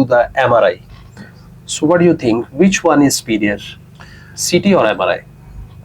the MRI. So what do you think? Which one is superior, CT or MRI?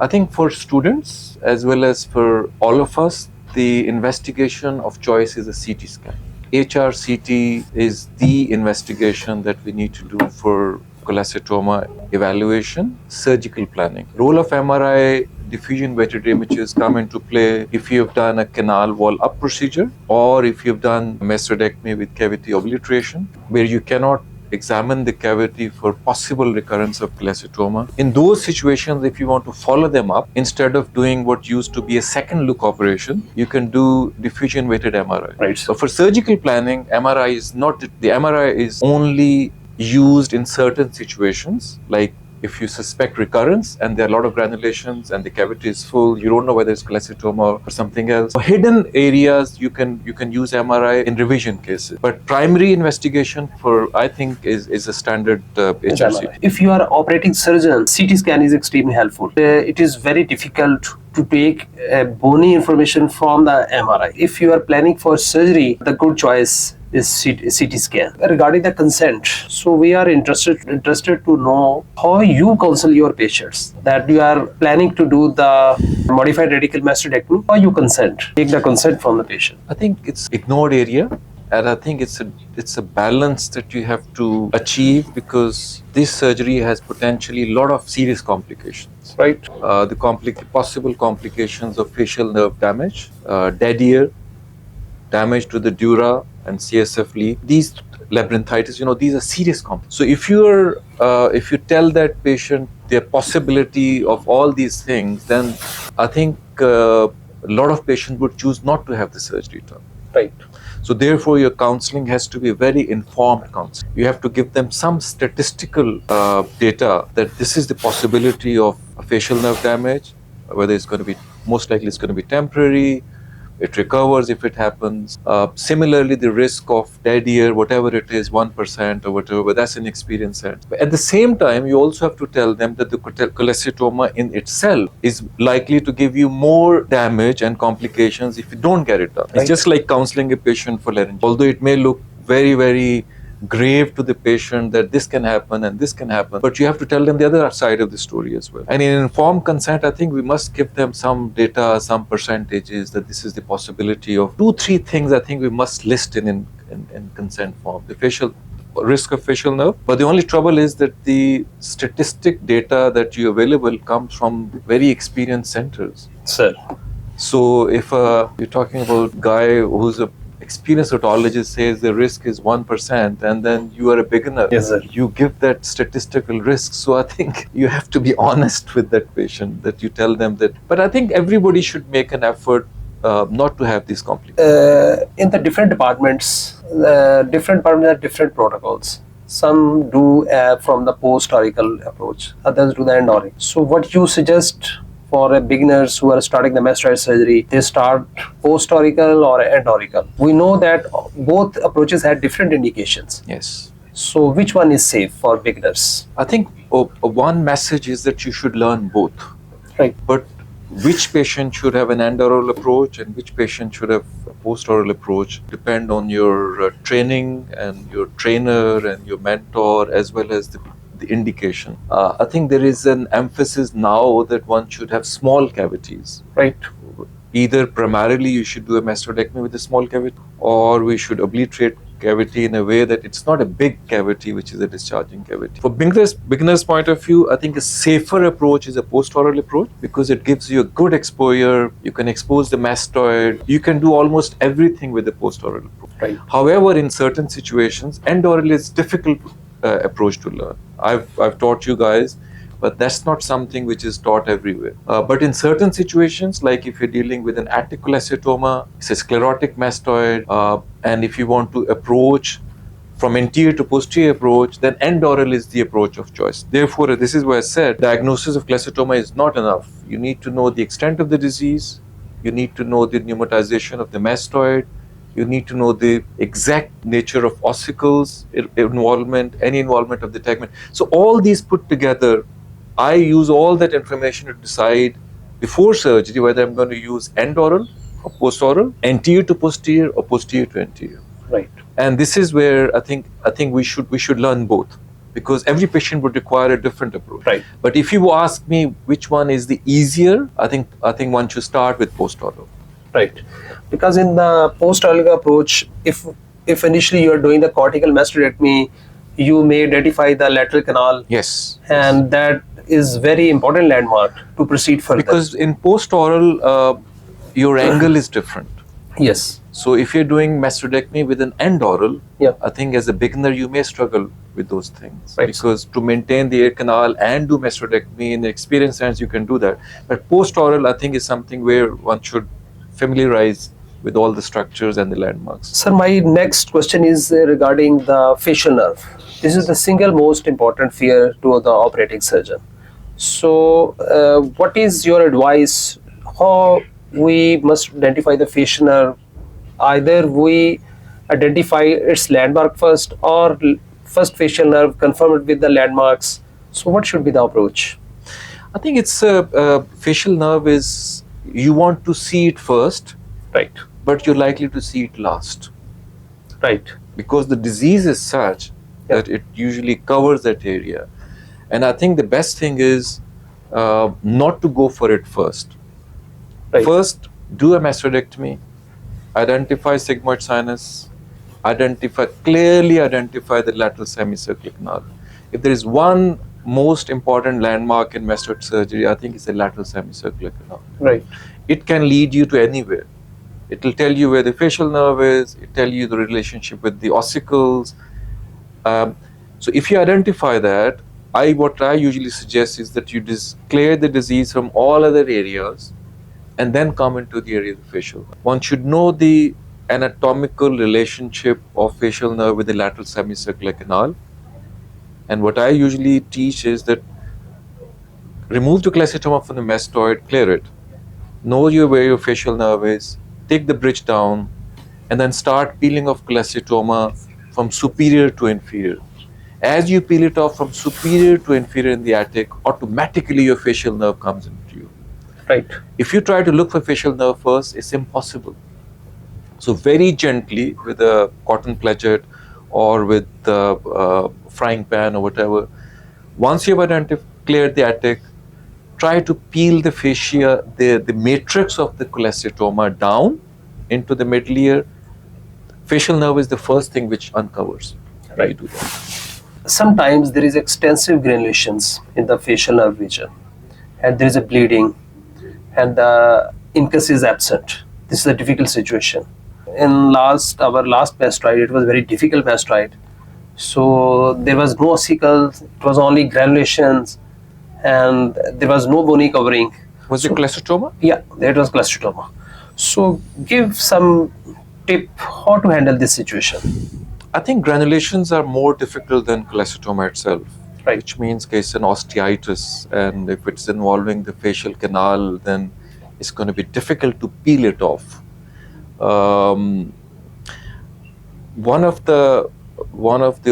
I think for students as well as for all of us, the investigation of choice is a CT scan. HRCT is the investigation that we need to do for cholesteatoma evaluation, surgical planning. Role of MRI, diffusion weighted images come into play if you have done a canal wall up procedure or if you've done mastectomy with cavity obliteration, where you cannot examine the cavity for possible recurrence of cholesteatoma. In those situations, if you want to follow them up, instead of doing what used to be a second look operation, you can do diffusion weighted MRI. Right. So for surgical planning, MRI is not, the MRI is only used in certain situations, like if you suspect recurrence and there are a lot of granulations and the cavity is full, you don't know whether it's cholesteatoma or something else. For hidden areas, you can use MRI in revision cases. But primary investigation for, I think, is a standard HRCT. If you are operating surgeon, CT scan is extremely helpful. It is very difficult to take bony information from the MRI. If you are planning for surgery, the good choice is CT scan. Regarding the consent, so we are interested to know how you counsel your patients that you are planning to do the modified radical mastectomy, or you consent, take the consent from the patient. I think it's ignored area, and I think it's a balance that you have to achieve, because this surgery has potentially a lot of serious complications. Right. The possible complications of facial nerve damage, dead ear, damage to the dura and CSF leak. These labyrinthitis, these are serious complications. So if you tell that patient the possibility of all these things, then I think a lot of patients would choose not to have the surgery done. Right. So therefore, your counseling has to be very informed counseling. You have to give them some statistical data that this is the possibility of a facial nerve damage, whether it's going to be, most likely it's going to be temporary, it recovers if it happens. Similarly, the risk of dead ear, whatever it is, 1% or whatever, but that's an experience set. But at the same time, you also have to tell them that the cholesteatoma in itself is likely to give you more damage and complications if you don't get it done. Right. It's just like counseling a patient for laryngitis. Although it may look very, very grave to the patient that this can happen and this can happen, but you have to tell them the other side of the story as well. And in informed consent, I think we must give them some data, some percentages that this is the possibility of 2-3 things I think we must list in consent form. The facial risk of facial nerve, but the only trouble is that the statistic data that you available comes from very experienced centers. Sir. So if you're talking about a guy who's a experienced otologist says the risk is 1%, and then you are a beginner. Yes, sir. You give that statistical risk. So I think you have to be honest with that patient, that you tell them that. But I think everybody should make an effort not to have these complications. In the different departments have different protocols. Some do from the post-aurical approach, others do the end-auric. So what you suggest for beginners who are starting the mastoid surgery, they start post-aurical or end-aurical? We know that both approaches had different indications. Yes. So which one is safe for beginners? I think one message is that you should learn both. Right. But which patient should have an endoral approach and which patient should have a post-oral approach depend on your training and your trainer and your mentor, as well as the indication. I think there is an emphasis now that one should have small cavities. Right. Either primarily you should do a mastectomy with a small cavity, or we should obliterate cavity in a way that it's not a big cavity, which is a discharging cavity. For beginners point of view, I think a safer approach is a post-oral approach, because it gives you a good exposure. You can expose the mastoid. You can do almost everything with the post-oral approach. Right. However, in certain situations, end-oral is difficult approach to learn. I've taught you guys, but that's not something which is taught everywhere. But in certain situations, like if you're dealing with an attic cholesteatoma, it's a sclerotic mastoid, and if you want to approach from anterior to posterior approach, then end-oral is the approach of choice. Therefore, this is why I said diagnosis of cholesteatoma is not enough. You need to know the extent of the disease. You need to know the pneumatization of the mastoid. You need to know the exact nature of ossicles, involvement, any involvement of the tegment. So all these put together, I use all that information to decide before surgery whether I'm going to use end-oral or post-oral, anterior to posterior or posterior to anterior. Right. And this is where I think we should learn both, because every patient would require a different approach. Right. But if you ask me which one is the easier, I think one should start with post-oral. Right. Because in the post-oral approach, if initially you are doing the cortical mastectomy, you may identify the lateral canal. Yes. And that is very important landmark to proceed further. Because in post-oral, your angle is different. Yes. So if you're doing mastectomy with an end oral, Yeah. I think as a beginner you may struggle with those things. Right. Because to maintain the air canal and do mastectomy, in the experienced hands you can do that. But post-oral I think is something where one should familiarize with all the structures and the landmarks. Sir, my next question is regarding the facial nerve. This is the single most important fear to the operating surgeon. So, what is your advice? How we must identify the facial nerve? Either we identify its landmark first, or first facial nerve, confirm it with the landmarks. So, what should be the approach? I think it's facial nerve is, you want to see it first, Right. but you're likely to see it last. Right. Because the disease is such that it usually covers that area. And I think the best thing is not to go for it first. Right. First, do a mastectomy, identify sigmoid sinus, clearly identify the lateral semicircular canal. If there is one most important landmark in mastectomy surgery, I think it's the lateral semicircular canal. Right. It can lead you to anywhere. It will tell you where the facial nerve is, it tell you the relationship with the ossicles. So if you identify that, what I usually suggest is that you clear the disease from all other areas and then come into the area of the facial nerve. One should know the anatomical relationship of facial nerve with the lateral semicircular canal. And what I usually teach is that remove the cholesteatoma from the mastoid, clear it, know where your facial nerve is, take the bridge down, and then start peeling off cholesteatoma from superior to inferior. As you peel it off from superior to inferior in the attic, automatically your facial nerve comes into you. Right. If you try to look for facial nerve first, it's impossible. So very gently with a cotton pledget or with the frying pan or whatever, once you've cleared the attic, try to peel the fascia, the matrix of the cholesteatoma down into the middle ear. Facial nerve is the first thing which uncovers. Right. Do that. Sometimes there is extensive granulations in the facial nerve region, and there is a bleeding, and the incus is absent. This is a difficult situation. In our last mastoid, it was very difficult mastoid. So there was no ossicles, it was only granulations, and there was no bony covering. Was it cholesteatoma? Yeah, that was cholesteatoma. So give some tip how to handle this situation. I think granulations are more difficult than cholesteatoma itself. Right. Which means it's an osteitis, and if it's involving the facial canal, then it's going to be difficult to peel it off. One of the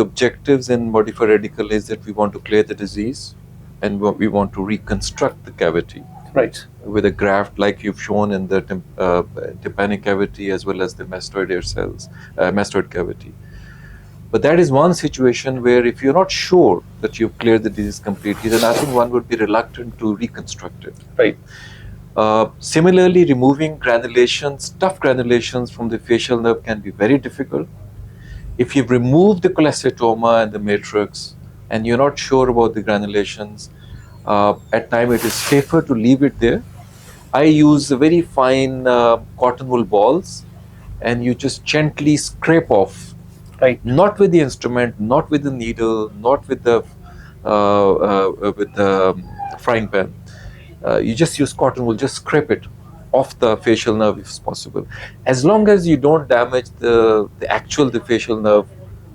objectives in modified radical is that we want to clear the disease, and we want to reconstruct the cavity. Right. With a graft like you've shown in the tympanic cavity as well as the mastoid air cells, mastoid cavity. But that is one situation where if you're not sure that you've cleared the disease completely, then I think one would be reluctant to reconstruct it. Right. Similarly, removing granulations, tough granulations from the facial nerve can be very difficult. If you've removed the cholesteatoma and the matrix and you're not sure about the granulations, at times it is safer to leave it there. I use very fine cotton wool balls, and you just gently scrape off. Right. Not with the instrument, not with the needle, not with the frying pan. You just use cotton wool, just scrape it off the facial nerve if possible. As long as you don't damage the facial nerve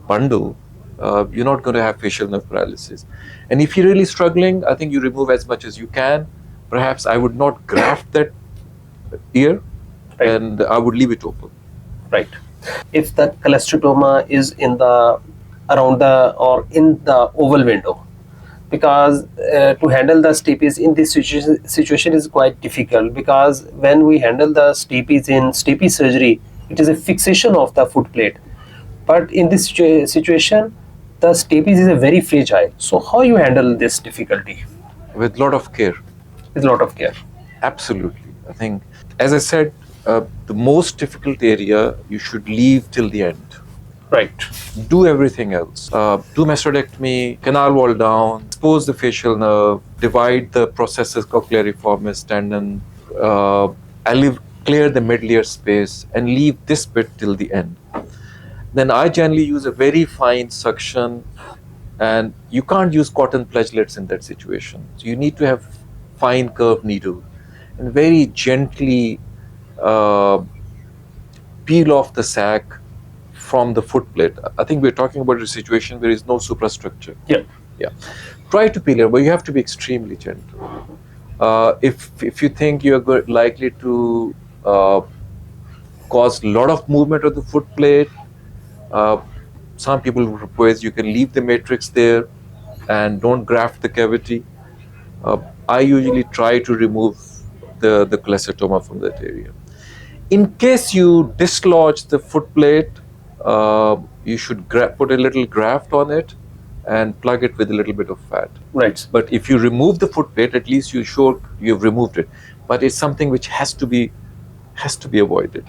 bundle, you're not going to have facial nerve paralysis. And if you're really struggling, I think you remove as much as you can. Perhaps I would not graft that ear, Right. and I would leave it open. Right. If the cholesteatoma is in the oval window, because to handle the stapes in this situation is quite difficult, because when we handle the stapes in stapes surgery, it is a fixation of the foot plate. But in this situation, the stapes is a very fragile. So how you handle this difficulty? With a lot of care. With a lot of care. Absolutely. I think, as I said, the most difficult area you should leave till the end. Right. Do everything else. Do mastectomy, canal wall down, expose the facial nerve, divide the processus cochleariformis tendon, clear the middle ear space, and leave this bit till the end. Then I generally use a very fine suction, and you can't use cotton flagellates in that situation. So you need to have fine curved needle and very gently peel off the sac from the foot plate. I think we're talking about a situation where there is no suprastructure. Yeah. Yeah. Try to peel it, but you have to be extremely gentle. If you think you're likely to cause a lot of movement of the foot plate, some people propose you can leave the matrix there and don't graft the cavity. I usually try to remove the cholesteatoma from that area. In case you dislodge the foot plate, you should put a little graft on it and plug it with a little bit of fat. Right. But if you remove the foot plate, at least you're sure you've removed it. But it's something which has to be avoided.